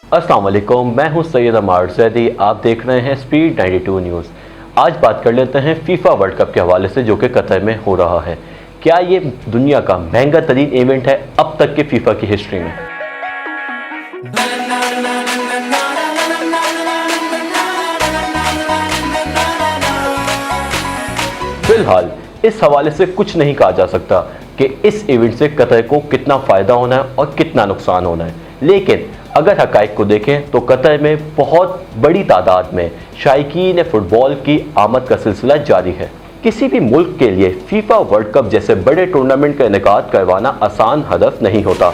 अस्सलाम वालेकुम, मैं हूं सैयद अमार ज़ैदी। आप देख रहे हैं स्पीड 92 न्यूज़। आज बात कर लेते हैं फीफा वर्ल्ड कप के हवाले से जो कि कतर में हो रहा है। क्या ये दुनिया का महंगा तरीन इवेंट है अब तक के फीफा की हिस्ट्री में? फिलहाल इस हवाले से कुछ नहीं कहा जा सकता कि इस इवेंट से कतर को कितना फ़ायदा होना है और कितना नुकसान होना है, लेकिन अगर हक़ाइक़ को देखें तो कतर में बहुत बड़ी तादाद में शायकीन फुटबॉल की आमद का सिलसिला जारी है। किसी भी मुल्क के लिए फीफा वर्ल्ड कप जैसे बड़े टूर्नामेंट का इनेकाद करवाना आसान हदफ नहीं होता।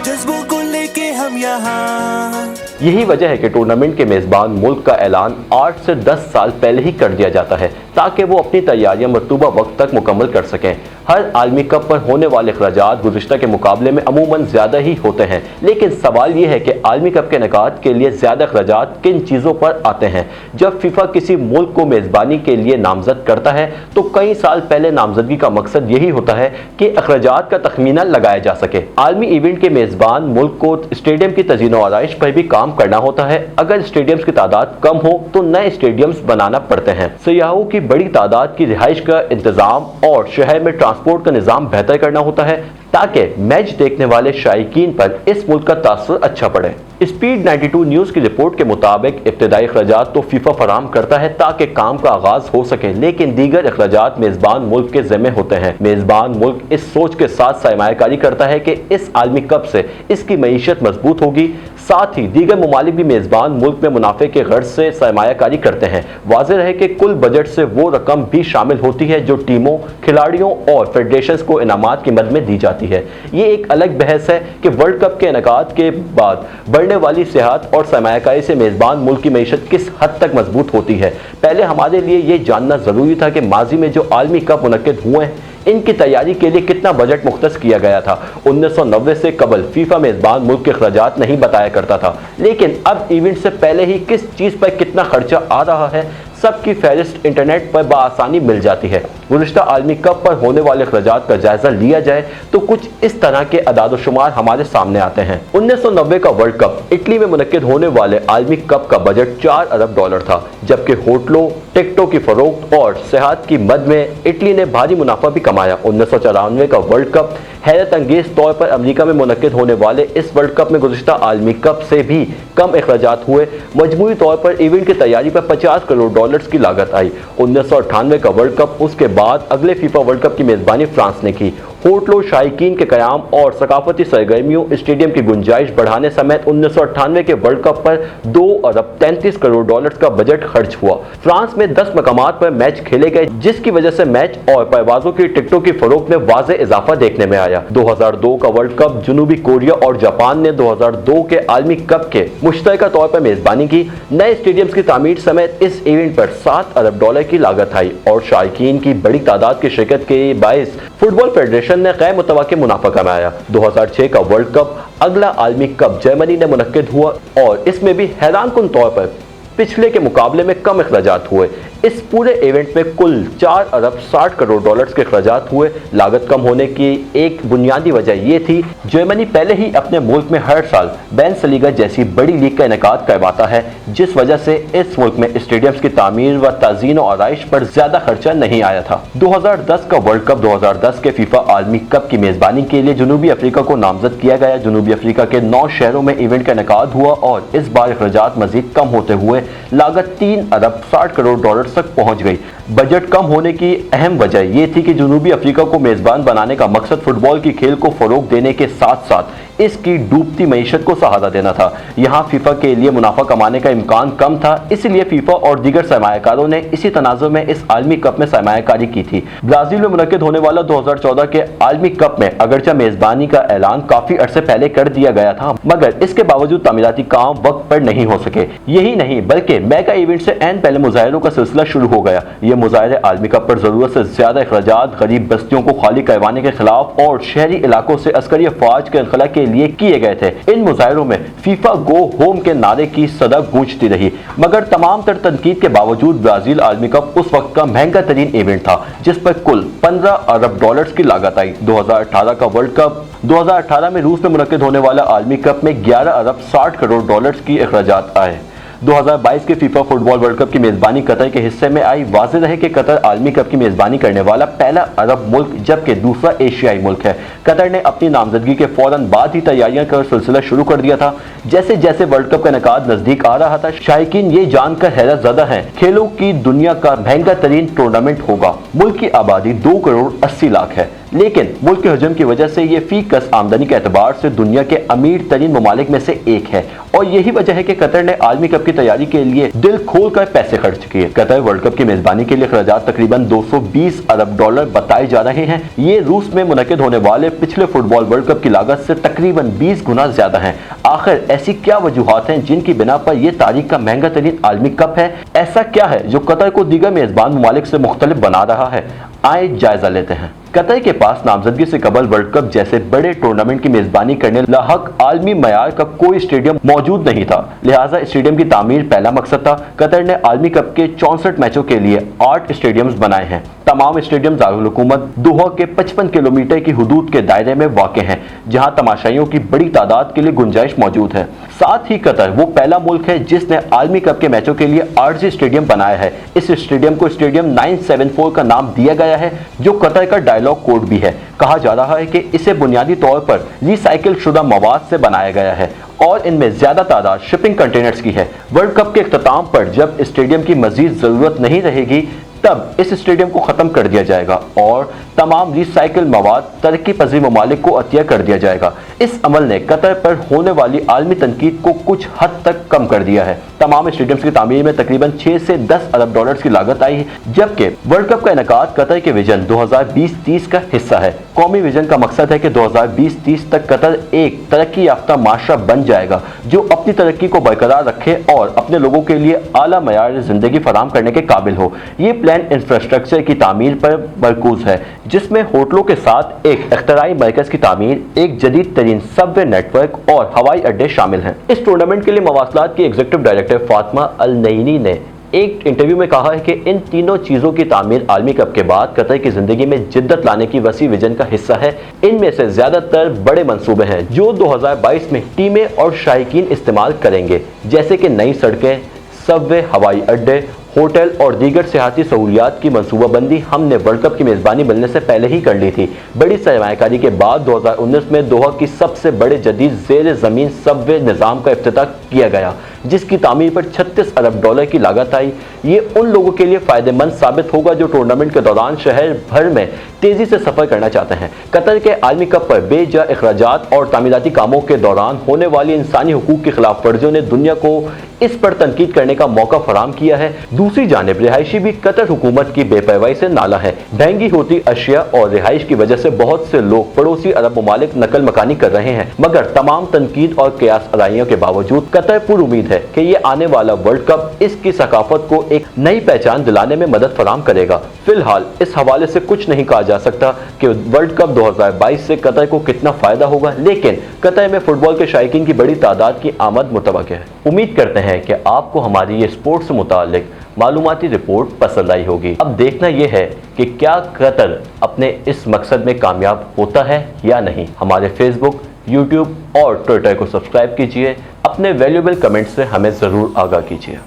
जज्बों को लेके हम यहाँ। यही वजह है कि टूर्नामेंट के मेज़बान मुल्क का ऐलान 8 से 10 साल पहले ही कर दिया जाता है ताकि वो अपनी तैयारियां मतलूबा वक्त तक मुकम्मल कर सकें। हर आलमी कप पर होने वाले अखराजात गुज़िश्ता के मुकाबले में अमूमन ज़्यादा ही होते हैं, लेकिन सवाल ये है कि आलमी कप के इनेकाद के लिए ज़्यादा अखराजात किन चीज़ों पर आते हैं। जब फीफा किसी मुल्क को मेज़बानी के लिए नामज़द करता है तो कई साल पहले नामज़दगी का मकसद यही होता है कि अखराजात का तखमीना लगाया जा सके। आलमी इवेंट के मेज़बान मुल्क को स्टेडियम की तज़ीन व आराइश पर भी काम करना होता है। अगर स्टेडियम्स की तादाद कम हो तो नए स्टेडियम्स बनाना पड़ते हैं। सयाहों की बड़ी तादाद की रिहाइश का इंतजाम और शहर में ट्रांसपोर्ट का निज़ाम बेहतर करना होता है ताकि मैच देखने वाले शायकीन पर इस मुल्क का तासुर अच्छा पड़े। स्पीड 92 न्यूज़ की रिपोर्ट के मुताबिक इब्तदाई अखराजात तो फीफा फराहम करता है ताकि काम का आगाज हो सके, लेकिन दीगर अखराजात मेज़बान मुल्क के ज़िम्मे होते हैं। मेज़बान मुल्क इस सोच के साथ सरमायाकारी करता है कि इस आलमी कप से इसकी मईशत मजबूत होगी, साथ ही दीगर ममालिक भी मेज़बान मुल्क में मुनाफे के गर्ज से सरमायाकारी करते हैं। वाज़ेह है कि कुल बजट से वो रकम भी शामिल होती है जो टीमों, खिलाड़ियों और फेडरेशंस को इनामात की मद में दी जाती है। ये एक अलग बहस है कि वर्ल्ड कप के इनेकाद के बाद बढ़ने वाली सियाहत और सरमायाकारी से मेज़बान मुल्क की मईशत किस हद तक मजबूत होती है। पहले हमारे लिए ये जानना ज़रूरी था कि माजी में जो आलमी कप मुनक्किद हुए हैं इनकी तैयारी के लिए कितना बजट मुख्तस किया गया था। 1990 से कबल फीफा मेज़बान मुल्क के अखराजात नहीं बताया करता था, लेकिन अब इवेंट से पहले ही किस चीज़ पर कितना खर्चा आ रहा है सबकी फहरिस्त इंटरनेट पर बआसानी मिल जाती है। गुज़िश्ता आलमी कप पर होने वाले अखराजात का जायजा लिया जाए तो कुछ इस तरह के अदाद-ओ-शुमार हमारे सामने आते हैं। 1990 का वर्ल्ड कप इटली में मुनक्किद होने वाले आलमी कप का बजट $4 अरब था, जबकि होटलों, टिकटों की फरोख्त और सेहत की मद में इटली ने भारी मुनाफा भी कमाया। 1994 का वर्ल्ड कप हैरत अंगेज तौर पर अमेरिका में मुनक्किद होने वाले इस वर्ल्ड कप में गुज़िश्ता आलमी कप से भी कम अखराजात हुए। मजमूई तौर पर इवेंट की तैयारी पर $50 करोड़ की लागत आई। 1998 का वर्ल्ड कप, उसके बाद अगले फीफा वर्ल्ड कप की मेज़बानी फ्रांस ने की। होटलों, शायकीन के क़याम और सकाफती सरगर्मियों, स्टेडियम की गुंजाइश बढ़ाने समेत 1998 के वर्ल्ड कप पर $2 अरब 33 करोड़ का बजट खर्च हुआ। फ्रांस में 10 मकामात पर मैच खेले गए, जिसकी वजह से मैच और परवाजों की टिकटों की फरोख्त में वाज़े इजाफा देखने में आया। 2002 का वर्ल्ड कप जनूबी कोरिया और जापान ने 2002 के आलमी कप के मुश्तरका तौर पर मेज़बानी की। नए स्टेडियम्स की तामीर समेत इस इवेंट पर $7 अरब की लागत आई और शायकीन की बड़ी तादाद की शिरकत के बायस फुटबॉल फेडरेशन ने गैर मुतवक्किल मुनाफा कमाया। 2006 का वर्ल्ड कप, अगला आलमी कप जर्मनी ने मुनक्किद हुआ और इसमें भी हैरानकुन तौर पर पिछले के मुकाबले में कम अखराजात हुए। इस पूरे इवेंट में कुल $4 अरब 60 करोड़ के अखराजात हुए। लागत कम होने की एक बुनियादी वजह यह थी, जर्मनी पहले ही अपने मुल्क में हर साल बुंदेसलीगा जैसी बड़ी लीग का इनेकाद करवाता है, जिस वजह से इस मुल्क में स्टेडियम्स की तामीर व तज़ीन व आराइश पर ज्यादा खर्चा नहीं आया था। 2010 का वर्ल्ड कप, 2010 के फीफा आलमी कप की मेजबानी के लिए जनूबी अफ्रीका को नामजद किया गया। जनूबी अफ्रीका के 9 शहरों में इवेंट का इनेकाद हुआ और इस बार अखराजात मजीद कम होते हुए लागत $3 अरब 60 करोड़ तक पहुंच गई। बजट कम होने की अहम वजह यह थी कि जनूबी अफ्रीका को मेजबान बनाने का मकसद फुटबॉल की खेल को फरोग देने के साथ साथ इसकी डूबती मईशत को सहारा देना था। यहाँ फीफा के लिए मुनाफा कमाने का इम्कान कम था, इसलिए फीफा और दीगर सरमायाकारों ने इसी तनाज़ुर में इस आलमी कप में सरमायाकारी की थी। ब्राजील में मुनक्किद होने वाला 2014 के आलमी कप में अगरचे मेजबानी का ऐलान काफी अरसे पहले कर दिया गया था, मगर इसके बावजूद तामीराती काम वक्त पर नहीं हो सके। यही नहीं बल्कि मेगा इवेंट से एन पहले मुजाहिरों का सिलसिला शुरू हो गया। ये मुजाहिरे आलमी कप पर जरूरत से ज्यादा अखराजात गरीब बस्तियों को खाली करवाने के खिलाफ और शहरी इलाकों से अस्करी अफवाज के इनखला के लिए किए गए थे। इन मुजाहिरों में फीफा गो होम के नारे की सदा गूंजती रही, मगर तमाम तर तनकीद के बावजूद ब्राजील आलमी कप उस वक्त का महंगा तरीन इवेंट था जिस पर कुल 15 अरब डॉलर्स की लागत आई। 2018 का वर्ल्ड कप 2018 में रूस में मुनक्किद होने वाला आलमी कप में 11 अरब 60 करोड़ डॉलर्स की अखराजात आए। 2022 के फीफा फुटबॉल वर्ल्ड कप की मेजबानी कतर के हिस्से में आई। वाज़ेह रहे कि कतर आलमी कप की मेजबानी करने वाला पहला अरब मुल्क जबकि दूसरा एशियाई मुल्क है। कतर ने अपनी नामजदगी के फौरन बाद ही तैयारियां कर सिलसिला शुरू कर दिया था। जैसे जैसे वर्ल्ड कप का इनेकाद नजदीक आ रहा था, शायकीन ये जानकर हैरत ज़दा है खेलों की दुनिया का महंगा तरीन टूर्नामेंट होगा। मुल्क की आबादी 2 करोड़ 80 लाख है, लेकिन मुल्क के हजम की वजह से ये फी कस आमदनी के एतबार से दुनिया के अमीर तरीन ममालिक में से एक है और यही वजह है कि कतर ने आलमी कप की तैयारी के लिए दिल खोल कर पैसे खर्च किए। कतर वर्ल्ड कप की मेजबानी के लिए अखराजात तकरीबन 220 अरब डॉलर बताए जा रहे हैं। ये रूस में मुनक्किद होने वाले पिछले फुटबॉल वर्ल्ड कप की लागत से तकरीबन 20 गुना ज्यादा है। आखिर ऐसी क्या वजूहात हैं जिनकी बिना पर यह तारीख का महंगा तरीन आलमी कप है? ऐसा क्या है जो कतर को दीगर मेजबान ममालिक से मुख्तलिफ बना रहा है? आए जायजा लेते हैं। कतर के पास नामजदगी से कबल वर्ल्ड कप जैसे बड़े टूर्नामेंट की मेजबानी करने लायक आलमी मयार का कोई स्टेडियम मौजूद नहीं था, लिहाजा स्टेडियम की तामीर पहला मकसद था। कतर ने आलमी कप के 64 मैचों के लिए 8 स्टेडियम्स बनाए हैं। तमाम स्टेडियम दारुल हुकूमत दोहा के 55 किलोमीटर की हुदूद के दायरे में वाक़ हैं, जहां तमाशाइयों की बड़ी तादाद के लिए गुंजाइश मौजूद है। साथ ही कतर वो पहला मुल्क है जिसने आलमी कप के मैचों के लिए आरजी स्टेडियम बनाया है। इस स्टेडियम को स्टेडियम 974 का नाम दिया गया है, जो कतर का डायलॉग कोड भी है। कहा जा रहा है कि इसे बुनियादी तौर पर रिसाइकिल शुदा मवाद से बनाया गया है और इनमें ज्यादा तादाद शिपिंग कंटेनर्स की है। वर्ल्ड कप के इख्तिताम पर जब स्टेडियम की मजीद जरूरत नहीं रहेगी तब इस स्टेडियम को खत्म कर दिया जाएगा और तमाम रिसाइकिल मवाद तरक्की पजीर ममालिक को अतिया कर दिया जाएगा। इस अमल ने कतर पर होने वाली आलमी तनकीद को कुछ हद तक कम कर दिया है। तमाम स्टेडियम्स की तामीर में तकरीबन 6 से 10 अरब डॉलर्स की लागत आई है, जबकि वर्ल्ड कप का इनेकाद कतर के विजन 2020-30 का हिस्सा है। कौमी विजन का मकसद है कि 2020-30 तक कतर एक तरक्की याफ्ता माशरा बन जाएगा जो अपनी तरक्की को बरकरार रखे और अपने लोगों के लिए आला मयार जिंदगी फराहम करने के काबिल हो। ये प्लान इंफ्रास्ट्रक्चर की तामीर पर मरकूज है, जिसमें होटलों के साथ एक इख्तराई मरकज की तामीर, एक जदीद तरीन सबवे नेटवर्क और हवाई अड्डे शामिल हैं। इस टूर्नामेंट के लिए मवासलात की एग्जीक्यूटिव डायरेक्टर फातिमा अल नईनी ने एक इंटरव्यू में कहा है कि इन तीनों चीज़ों की तामीर आलमी कप के बाद कतर की जिंदगी में जिद्दत लाने की वसी विजन का हिस्सा है। इनमें से ज्यादातर बड़े मंसूबे हैं जो 2022 में टीमें और शायकीन इस्तेमाल करेंगे, जैसे कि नई सड़कें, सबवे, हवाई अड्डे, होटल और दीगर सियाहती सहूलियात की मनसूबाबंदी हमने वर्ल्ड कप की मेज़बानी मिलने से पहले ही कर ली थी। बड़ी सरमायाकारी के बाद 2019 में दोहा की सबसे बड़े जदीद ज़ेर ज़मीन सबवे निज़ाम का इफ्तिताह किया गया, जिसकी तामीर पर 36 अरब डॉलर की लागत आई। ये उन लोगों के लिए फ़ायदेमंद साबित होगा जो टूर्नामेंट के दौरान शहर भर में तेज़ी से सफ़र करना चाहते हैं। कतर के आलमी कप पर बेजा अखराजात और तामीराती कामों के दौरान होने वाली इंसानी हुकूक की खिलाफ वर्जियों ने दुनिया को इस पर तनकीद करने का मौका फराहम किया है। दूसरी जानिब रिहायशी भी कतर हुकूमत की बेपरवाही से नाला है। महंगी होती अशिया और रिहाइश की वजह से बहुत से लोग पड़ोसी अरब ममालिक नकल मकानी कर रहे हैं, मगर तमाम तनकीद और कयास आराइयों के बावजूद कतर पुर उम्मीद है कि ये आने वाला वर्ल्ड कप इसकी सकाफत को एक नई पहचान दिलाने में मदद फराहम करेगा। फिलहाल इस हवाले से कुछ नहीं कहा जा सकता कि वर्ल्ड कप 2022 से कतर को कितना फायदा होगा, लेकिन कतर में फुटबॉल के शायकीन की बड़ी तादाद की आमद मुतवक्किल है। उम्मीद करते हैं कि आपको हमारी ये स्पोर्ट्स से मुताल्लिक मालूमाती रिपोर्ट पसंद आई होगी। अब देखना यह है कि क्या कतर अपने इस मकसद में कामयाब होता है या नहीं। हमारे फेसबुक, यूट्यूब और ट्विटर को सब्सक्राइब कीजिए। अपने वैल्यूएबल कमेंट से हमें ज़रूर आगाह कीजिए।